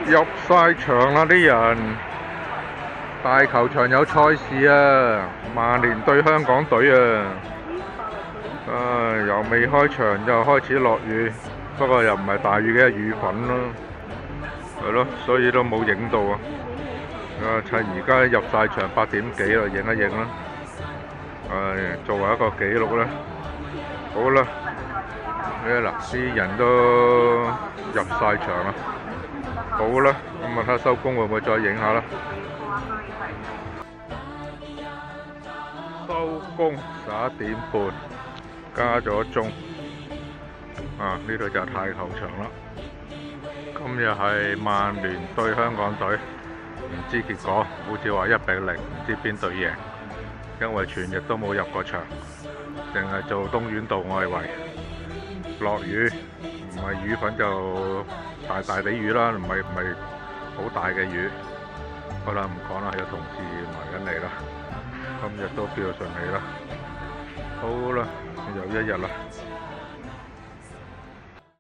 入晒場啦啲人，大球場有賽事啊，曼聯對香港隊啊，由未開場就開始落雨，不過又唔係大雨嘅雨粉咯，係咯，所以都冇影到啊。趁而家入晒場8點幾啦，影一影啦。作為一個紀錄啦。好啦，嗱啲人都入晒場啦。好啦，咁睇下收工會唔會再影下啦。收工11點半，加咗鐘。呢度就係太球場啦。今日係曼聯對香港隊，唔知結果，好似話1-0，唔知邊隊贏，因為全日都冇入過場，淨係做東院道外圍。落雨，唔係雨粉就大大地雨啦，唔係好大嘅雨。好啦，唔講啦，有同事埋緊嚟啦。今日都叫順利啦。好啦，又一日啦。